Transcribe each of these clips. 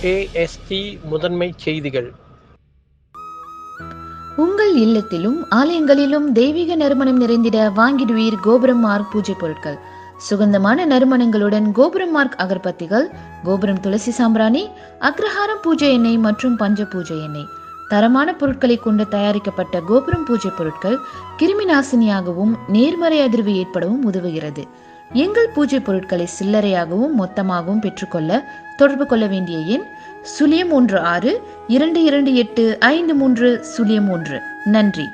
AST முதன்மை செய்திகள். உங்கள் இல்லத்திலும் ஆலயங்களிலும் தெய்வீக நறுமணம் நிறைந்திட வாங்கிடுவீர் கோபுரம் மார்க் பூஜை பொருட்கள். சுகந்தமான நறுமணங்களுடன் கோபுரம் மார்க் அகர்பத்திகள், கோபுரம் துளசி சாம்பிராணி, அக்ரஹாரம் பூஜை எண்ணெய் மற்றும் பஞ்ச பூஜை எண்ணெய். தரமான பொருட்களை கொண்டு தயாரிக்கப்பட்ட கோபுரம் பூஜை பொருட்கள் கிருமி நாசினியாகவும் நேர்மறை அதிர்வு ஏற்படவும் உதவுகிறது. எங்கள் பூஜை பொருட்களை சில்லறையாகவும் மொத்தமாகவும் பெற்றுக்கொள்ள தொடர்பு கொள்ள வேண்டிய எண் 016-228-5301. நன்றி.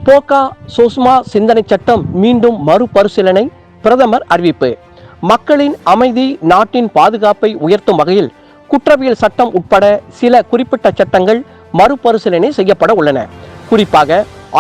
போகா சோஸ்மா சிந்தனை சட்டம் மீண்டும் மறுபரிசீலனை. பிரதமர் அறிவிப்பு. மக்களின் அமைதி, நாட்டின் பாதுகாப்பை உயர்த்தும் வகையில் குற்றவியல் சட்டம் உட்பட சில குறிப்பிட்ட சட்டங்கள் மறுபரிசீலனை செய்யப்பட உள்ளன. குறிப்பாக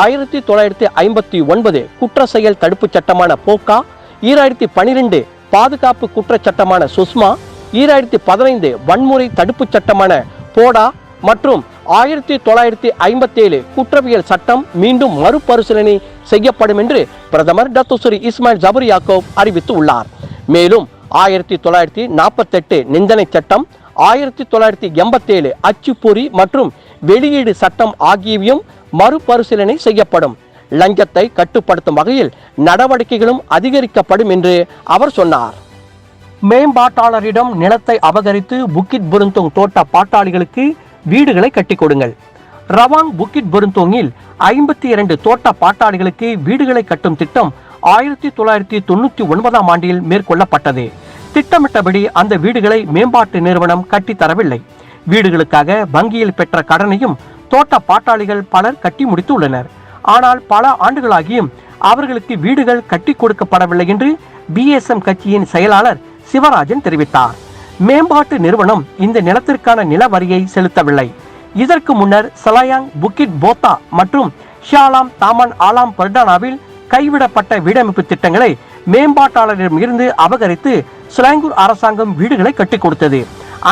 1959 குற்ற செயல் தடுப்பு சட்டமான போகா, 2012 பாதுகாப்பு குற்ற சட்டமான சுஸ்மா, 2015 வன்முறை தடுப்பு சட்டமான போடா மற்றும் 1957 குற்றவியல் சட்டம் மீண்டும் மறுபரிசீலனை செய்யப்படும் என்று பிரதமர் டத்தோஸ்ரீ இஸ்மாயில் ஜபர் யாக்கூப் அறிவித்து உள்ளார். மேலும் 1948 நிந்தனை சட்டம், 1987 அச்சுப்பொறி மற்றும் வெளியீடு சட்டம் ஆகியவையும் மறுபரிசீலனை செய்யப்படும். லஞ்சத்தை கட்டுப்படுத்தும் வகையில் நடவடிக்கைகளும் அதிகரிக்கப்படும் என்று அவர் சொன்னார். மேம்பாட்டாளரிடம் நிலத்தை அபகரித்து புக்கிட் புருந்தோங் தோட்ட பாட்டாளிகளுக்கு வீடுகளை கட்டி கொடுங்கள். ரவாங் புக்கிட் புருந்தோங்கில் 52 தோட்ட பாட்டாளிகளுக்கு வீடுகளை கட்டும் திட்டம் 1999 ஆண்டில் மேற்கொள்ளப்பட்டது. திட்டமிட்டபடி அந்த வீடுகளை மேம்பாட்டு நிறுவனம் கட்டித்தரவில்லை. வீடுகளுக்காக வங்கியில் பெற்ற கடனையும் தோட்ட பாட்டாளிகள் பலர் கட்டி முடித்து உள்ளனர். ஆனால் பல ஆண்டுகளாகியும் அவர்களுக்கு வீடுகள் கட்டி கொடுக்கப்படவில்லை என்று BSM கட்சியின் செயலாளர் சிவராஜன் தெரிவித்தார். மேம்பாட்டு நிறுவனம் இந்த நிலத்திற்கான நில வரியை செலுத்தவில்லை. இதற்கு முன்னர் சலாயாங், புக்கிட் போத்தா மற்றும் ஷியாலாம் தாமன் ஆலாம் பர்டானாவில் கைவிடப்பட்ட வீடமைப்பு திட்டங்களை மேம்பாட்டாளரிடம் இருந்து அபகரித்து ஸ்லாங்கூர் அரசாங்கம் வீடுகளை கட்டி கொடுத்தது.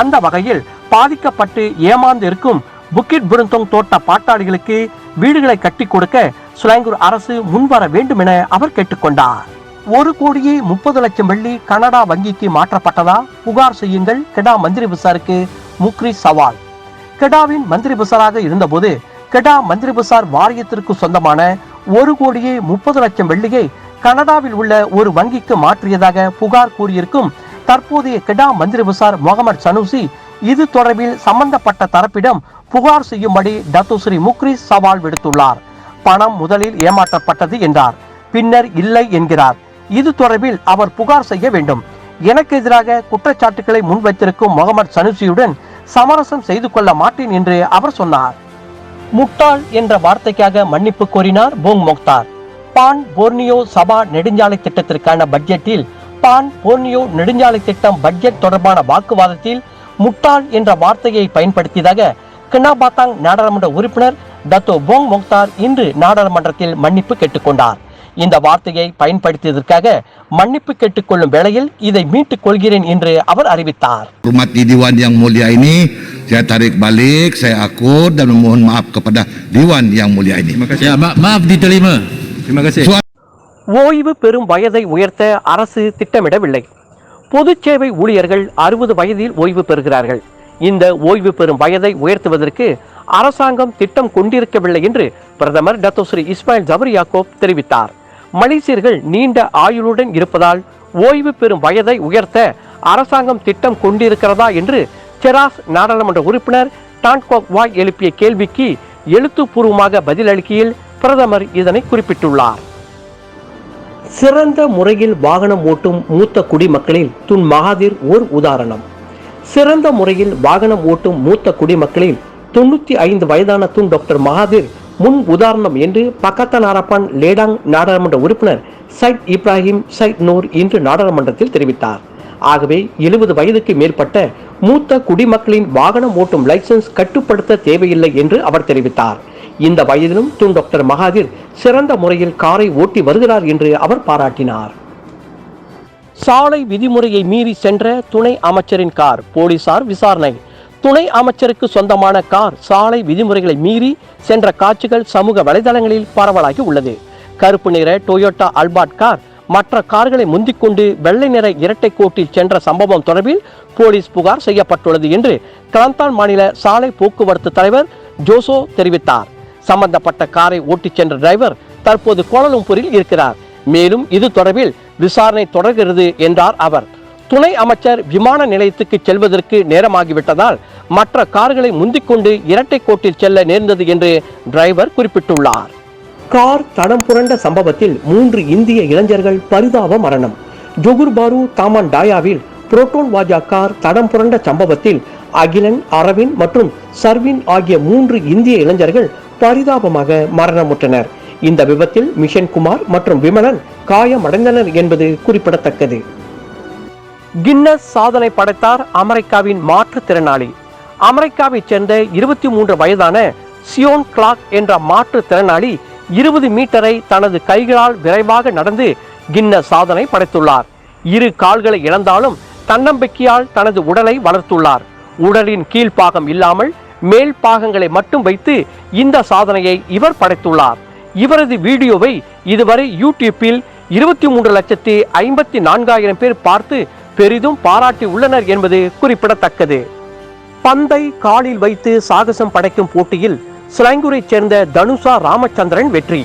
அந்த வகையில் பாதிக்கப்பட்டு ஏமாந்து இருக்கும் புக்கிட் புருந்தோங் தோட்ட பாட்டாளிகளுக்கு வீடுகளை கட்டி கொடுக்க ஸ்லாங்கூர் அரசு முன்வர வேண்டும் என அவர் கேட்டுக்கொண்டார். 1,30,00,000 வெள்ளி கனடா வங்கிக்கு மாற்றப்பட்டதா? புகார் செய்யுங்கள். கெடா மந்திரி புசாருக்கு முக்ரி சவால். கெடாவின் மந்திரி புசாராக இருந்தபோது கெடா மந்திரி புசார் வாரியத்திற்கு சொந்தமான 1,30,00,000 வெள்ளியை கனடாவில் உள்ள ஒரு வங்கிக்கு மாற்றியதாக புகார் கூறியிருக்கும் தற்போதைய கெடா மந்திரி புசார் முகமது சனூசி இது தொடர்பில் சம்பந்தப்பட்ட தரப்பிடம் புகார் செய்யும்படி டத்தோஸ்ரீ முக்ரி சவால் விடுத்துள்ளார். பணம் முதலில் ஏமாற்றப்பட்டது என்றார், பின்னர் இல்லை என்கிறார். இது தொடர்பில் அவர் புகார் செய்ய வேண்டும். எனக்கு எதிராக குற்றச்சாட்டுகளை முன்வைத்திருக்கும் முகமது சனூசியுடன் சமரசம் செய்து கொள்ள மாட்டேன் என்று அவர் சொன்னார். முட்டாள் என்ற வார்த்தைக்காக மன்னிப்பு கோரினார் போங் மொக்தார். பான் போர்னியோ சபா நெடுஞ்சாலை திட்டத்திற்கான பட்ஜெட்டில் பான் போர்னியோ நெடுஞ்சாலை திட்டம் பட்ஜெட் தொடர்பான வாக்குவாதத்தில் முட்டாள் என்ற வார்த்தையை பயன்படுத்தியதாக கினாபாத்தாங் நாடாளுமன்ற உறுப்பினர் டத்தோ போங் மொக்தார் இன்று நாடாளுமன்றத்தில் மன்னிப்பு கேட்டுக்கொண்டார். இந்த வார்த்தையை பயன்படுத்தியதற்காக மன்னிப்பு கேட்டுக்கொள்ளும் வேளையில் இதை மீட்டுக் கொள்கிறேன் என்று அவர் அறிவித்தார். Hormat Dewan yang mulia ini, saya tarik balik, saya akur dan memohon maaf kepada Dewan yang mulia ini. Terima kasih. Ya, maaf diterima. Terima kasih. ஓய்வு பெறும் வயதை உயர்த்த அரசு திட்டமிடவில்லை. பொது சேவை ஊழியர்கள் 60 வயதில் ஓய்வு பெறுகிறார்கள். இந்த ஓய்வு பெறும் வயதை உயர்த்துவதற்கு அரசாங்கம் திட்டம் கொண்டிருக்கவில்லை என்று பிரதமர் டத்தோஸ்ரீ இஸ்மாயில் ஜபர் யாக்கூப் தெரிவித்தார். மலேசியர்கள் நீண்ட ஆயுளுடன் இருப்பதால் ஓய்வு பெறும் வயதை உயர்த்த அரசாங்கம் திட்டம் கொண்டிருக்கிறதா என்று செராஸ் நாடாளுமன்ற உறுப்பினர் டான் கோக் வாய் எழுப்பிய கேள்விக்கு எழுத்துப்பூர்வமாக பதிலளிக்கையில் பிரதமர் இதனை குறிப்பிட்டுள்ளார். சிறந்த முறையில் வாகனம் ஓட்டும் மூத்த குடிமக்களில் துன் மகாதீர் ஓர் உதாரணம். சிறந்த முறையில் வாகனம் ஓட்டும் மூத்த குடிமக்களில் 95 வயதான துன் டாக்டர் மகாதீர் முன் உதாரணம் என்று பக்கத்தான் ஹராப்பான் லேடாங் நாடாளுமன்ற உறுப்பினர் சைட் இப்ராஹிம் சைட் நூர் இன்று நாடாளுமன்றத்தில் தெரிவித்தார். ஆகவே 70 வயதுக்கு மேற்பட்ட மூத்த குடிமக்களின் வாகனம் ஓட்டும் லைசன்ஸ் கட்டுப்படுத்த தேவையில்லை என்று அவர் தெரிவித்தார். இந்த வயதிலும் துன் டாக்டர் மகாதீர் சிறந்த முறையில் காரை ஓட்டி வருகிறார் என்று அவர் பாராட்டினார். சாலை விதிமுறையை மீறி சென்ற துணை அமைச்சரின் கார் போலீசார் விசாரணை. துணை அமைச்சருக்கு சொந்தமான கார் சாலை விதிமுறைகளை மீறி சென்ற காட்சிகள் சமூக வலைதளங்களில் பரவலாகி உள்ளது. கருப்பு நிற டொயோட்டா அல்பாட் கார் மற்ற கார்களை முந்திக்கொண்டு வெள்ளை நிற இரட்டை கோட்டில் சென்ற சம்பவம் தொடர்பில் போலீஸ் புகார் செய்யப்பட்டுள்ளது என்று கிளாந்தான் மாநில சாலை போக்குவரத்து தலைவர் ஜோசோ தெரிவித்தார். சம்பந்தப்பட்ட காரை ஓட்டிச் சென்ற டிரைவர் தற்போது கோலாலம்பூரில் இருக்கிறார். மேலும் இது தொடர்பில் விசாரணை தொடர்கிறது என்றார் அவர். துணை அமைச்சர் விமான நிலையத்துக்கு செல்வதற்கு நேரமாகிவிட்டதால் மற்ற கார்களை முந்திக்கொண்டு இரட்டை கோட்டில் செல்ல நேர்ந்தது என்று டிரைவர் குறிப்பிட்டுள்ளார். கார் தடம் புரண்ட சம்பவத்தில் 3 இந்திய இளைஞர்கள் பரிதாப மரணம். ஜொகுர் பாரு தாமான் டாயாவில் புரோட்டோன் வாஜா கார் தடம் புரண்ட சம்பவத்தில் அகிலன், அரவிந்த் மற்றும் சர்வின் ஆகிய 3 இந்திய இளைஞர்கள் பரிதாபமாக மரணமுற்றனர். இந்த விபத்தில் மிஷன் குமார் மற்றும் விமலன் காயமடைந்தனர் என்பது குறிப்பிடத்தக்கது. கின்னஸ் சாதனை படைத்தார் அமெரிக்காவின் மாற்றுத்திறனாளி. அமெரிக்காவைச் சேர்ந்த 23 வயதான சியோன் கிளாக் என்ற மாற்றுத்திறனாளி 20 மீட்டரை தனது கைகளால் விரைவாக நடந்து கின்னஸ் சாதனை படைத்துள்ளார். 2 கால்களை இழந்தாலும் தன்னம்பிக்கையால் தனது உடலை வளர்த்துள்ளார். உடலின் கீழ்ப்பாகம் இல்லாமல் மேல் பாகங்களை மட்டும் வைத்து இந்த சாதனையை இவர் படைத்துள்ளார். இவரது வீடியோவை இதுவரை யூடியூப்பில் 23,54,000 பேர் பார்த்து பெரிதும் பாராட்டி உள்ளனர் என்பது குறிப்பிடத்தக்கது. பந்தை காலில் வைத்து சாகசம் படைக்கும் போட்டியில் சிலாங்கூரைச் சேர்ந்த தனுஷா ராமச்சந்திரன் வெற்றி.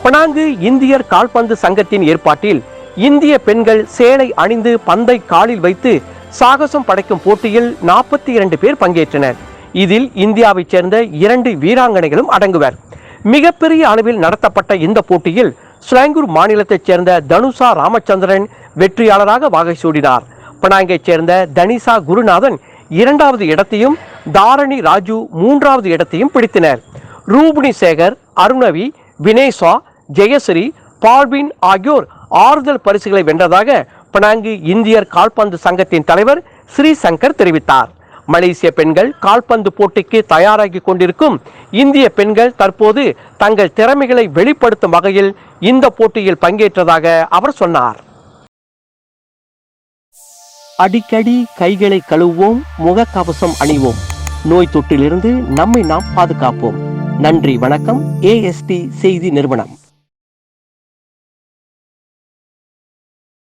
பனாங்கு இந்தியர் கால்பந்து சங்கத்தின் ஏற்பாட்டில் இந்திய பெண்கள் சேலை அணிந்து பந்தை காலில் வைத்து சாகசம் படைக்கும் போட்டியில் 42 பேர் பங்கேற்றனர். இதில் இந்தியாவைச் சேர்ந்த 2 வீராங்கனைகளும் அடங்குவர். மிகப்பெரிய அளவில் நடத்தப்பட்ட இந்த போட்டியில் சிலாங்கூர் மாநிலத்தைச் சேர்ந்த தனுஷா ராமச்சந்திரன் வெற்றியாளராக வாகை சூடினார். பனாங்கைச் சேர்ந்த தனிஷா குருநாதன் 2வது இடத்தையும் தாரணி ராஜு 3வது இடத்தையும் பிடித்தனர். ரூபினி சேகர், அருணவி, வினேஷா, ஜெயஸ்ரீ, பால்வின் ஆகியோர் ஆறுதல் பரிசுகளை வென்றதாக பனாங்கு இந்தியர் கால்பந்து சங்கத்தின் தலைவர் ஸ்ரீசங்கர் தெரிவித்தார். மலேசிய பெண்கள் கால்பந்து போட்டிக்கு தயாராகி கொண்டிருக்கும் இந்திய பெண்கள் தற்போது தங்கள் திறமைகளை வெளிப்படுத்தும் வகையில் இந்த போட்டியில் பங்கேற்றதாக அவர் சொன்னார். அடிக்கடி கைகளை கழுவுவோம், முகக்கவசம் அணிவோம், நோய் தொற்றிலிருந்து நம்மை நாம் பாதுகாப்போம். நன்றி, வணக்கம். AST செய்தி நிறுவனம்.